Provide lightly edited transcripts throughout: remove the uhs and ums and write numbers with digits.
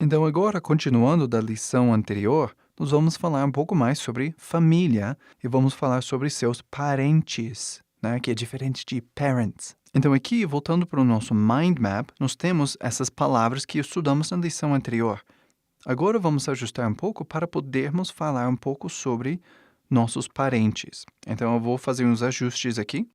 Então, agora, continuando da lição anterior, nós vamos falar um pouco mais sobre família e vamos falar sobre seus parentes, né? Que é diferente de parents. Então, aqui, voltando para o nosso mind map, nós temos essas palavras que estudamos na lição anterior. Agora vamos ajustar um pouco para podermos falar um pouco sobre nossos parentes. Então, eu vou fazer uns ajustes aqui.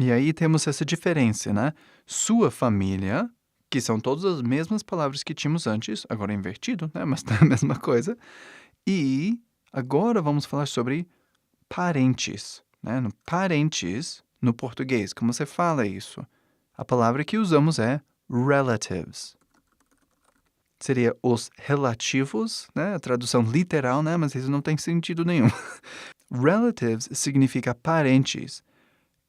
E aí temos essa diferença, né? Sua família, que são todas as mesmas palavras que tínhamos antes, agora invertido, né? Mas tá a mesma coisa. E agora vamos falar sobre parentes, né? No parentes, no português, como você fala isso? A palavra que usamos é relatives. Seria os relativos, né? A tradução literal, né? Mas isso não tem sentido nenhum. Relatives significa parentes.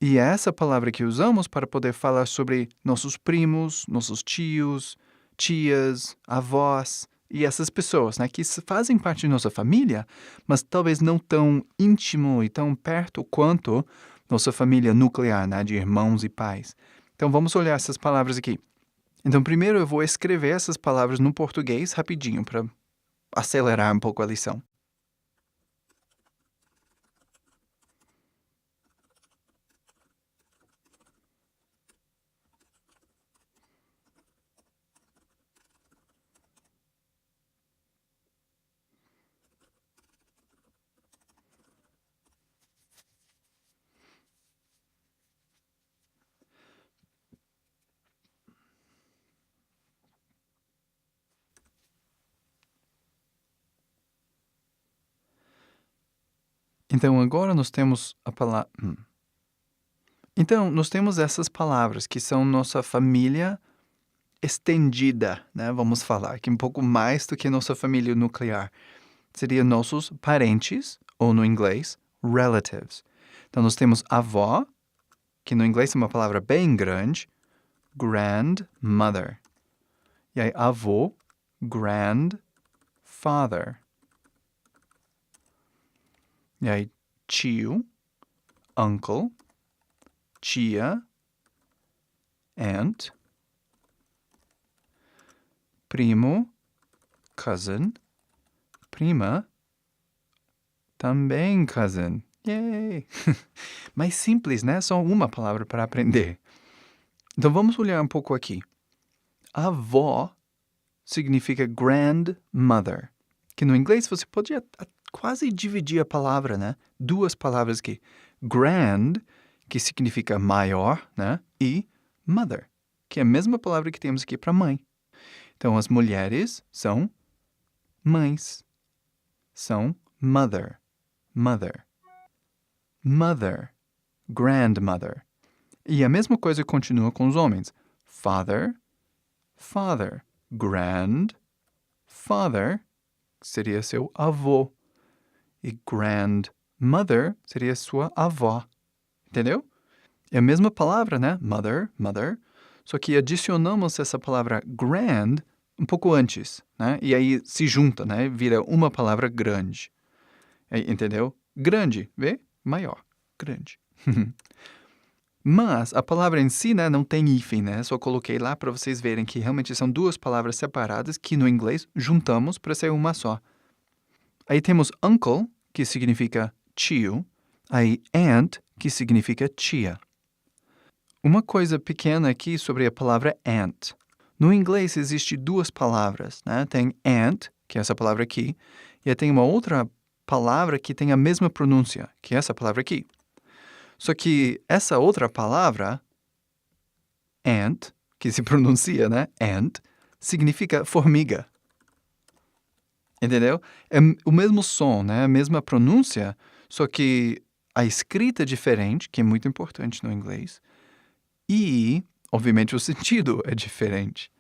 E é essa palavra que usamos para poder falar sobre nossos primos, nossos tios, tias, avós e essas pessoas, né, que fazem parte de nossa família, mas talvez não tão íntimo e tão perto quanto nossa família nuclear, né, de irmãos e pais. Então vamos olhar essas palavras aqui. Então primeiro eu vou escrever essas palavras no português rapidinho para acelerar um pouco a lição. Então agora nós temos a palavra. Então, nós temos essas palavras que são nossa família estendida, né? Vamos falar que um pouco mais do que nossa família nuclear. Seria nossos parentes, ou no inglês, relatives. Então, nós temos avó, que no inglês é uma palavra bem grande, grandmother. E aí, avô, grandfather. E aí, tio, uncle, tia, aunt, primo, cousin, prima, também cousin. Yay! Mais simples, né? Só uma palavra para aprender. Então vamos olhar um pouco aqui. Avó significa grandmother, que no inglês você pode quase dividir a palavra, né? Duas palavras aqui. Grand, que significa maior, né? E mother, que é a mesma palavra que temos aqui para mãe. Então as mulheres são mães. São mother. Mother, grandmother. E a mesma coisa continua com os homens. Father, grandfather seria seu avô. E grandmother seria sua avó. Entendeu? É a mesma palavra, né? Mother. Só que adicionamos essa palavra grand um pouco antes, né? E aí se junta, né? Vira uma palavra grande. Entendeu? Grande, vê? Maior. Grande. Mas a palavra em si, né, não tem hífen, né? Só coloquei lá para vocês verem que realmente são duas palavras separadas que no inglês juntamos para ser uma só. Aí temos uncle, que significa tio. Aí aunt, que significa tia. Uma coisa pequena aqui sobre a palavra aunt. No inglês existe duas palavras, né? Tem aunt, que é essa palavra aqui, e aí tem uma outra palavra que tem a mesma pronúncia, que é essa palavra aqui. Só que essa outra palavra, ant, que se pronuncia, né? Ant, significa formiga. Entendeu? É o mesmo som, né? A mesma pronúncia, só que a escrita é diferente, que é muito importante no inglês. E, obviamente, o sentido é diferente.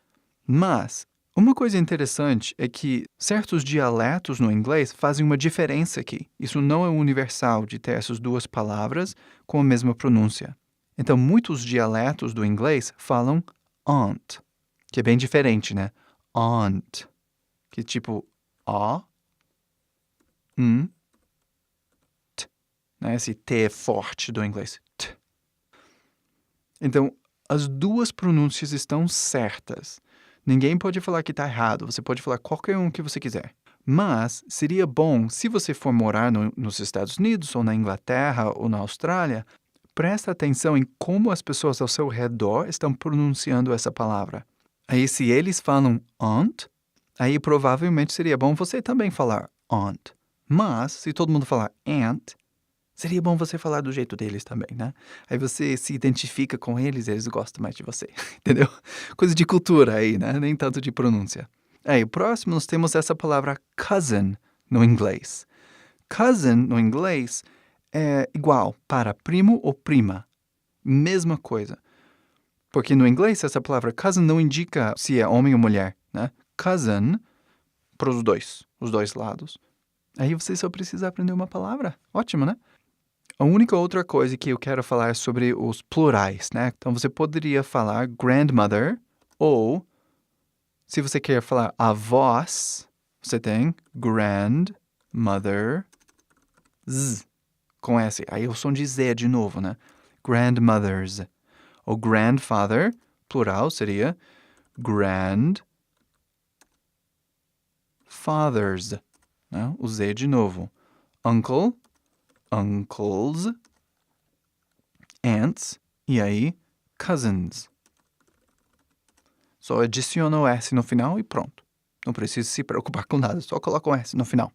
Mas uma coisa interessante é que certos dialetos no inglês fazem uma diferença aqui. Isso não é universal de ter essas duas palavras com a mesma pronúncia. Então, muitos dialetos do inglês falam aunt, que é bem diferente, né? Aunt, que é tipo O, T, né? Esse T forte do inglês. T. Então, As duas pronúncias estão certas. Ninguém pode falar que está errado. Você pode falar qualquer um que você quiser. Mas seria bom, se você for morar nos Estados Unidos, ou na Inglaterra, ou na Austrália, presta atenção em como as pessoas ao seu redor estão pronunciando essa palavra. Aí, se eles falam aunt, aí provavelmente seria bom você também falar aunt. Mas, se todo mundo falar aunt, seria bom você falar do jeito deles também, né? Aí você se identifica com eles gostam mais de você, entendeu? Coisa de cultura aí, né? Nem tanto de pronúncia. Aí, o próximo nós temos essa palavra cousin no inglês. Cousin no inglês é igual para primo ou prima. Mesma coisa. Porque no inglês essa palavra cousin não indica se é homem ou mulher, né? Cousin para os dois lados. Aí você só precisa aprender uma palavra. Ótimo, né? A única outra coisa que eu quero falar é sobre os plurais, né? Então você poderia falar grandmother ou, se você quer falar avós, você tem grandmother com S. Aí o som de Z de novo, né? Grandmothers. O grandfather, plural, seria grandfathers. Né? O Z de novo. Uncle, uncles. Aunts. E aí, cousins. Só adiciona o S no final e pronto. Não precisa se preocupar com nada, só coloca o S no final.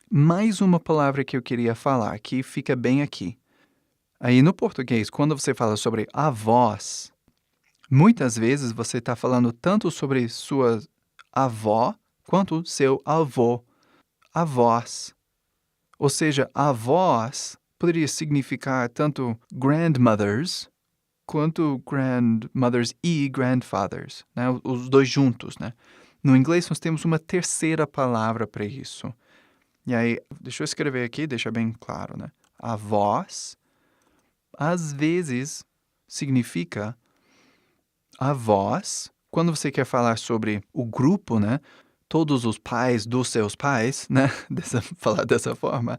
Mais uma palavra que eu queria falar, que fica bem aqui. Aí no português, quando você fala sobre avós, muitas vezes você está falando tanto sobre sua avó quanto seu avô. Avós. Ou seja, avós poderia significar tanto grandmothers quanto grandmothers e grandfathers, né? Os dois juntos, né? No inglês nós temos uma terceira palavra para isso. E aí, deixa eu escrever aqui, deixa bem claro, né? Avós, às vezes, significa avós, quando você quer falar sobre o grupo, né? Todos os pais dos seus pais, né? Falar dessa forma,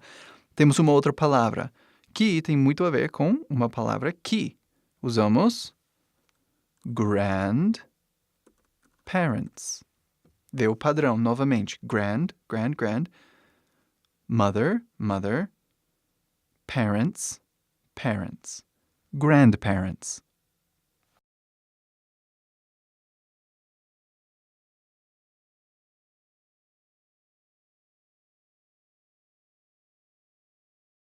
temos uma outra palavra, que tem muito a ver com uma palavra que usamos grandparents. Vê o padrão novamente. Grand, mother, parents, grandparents.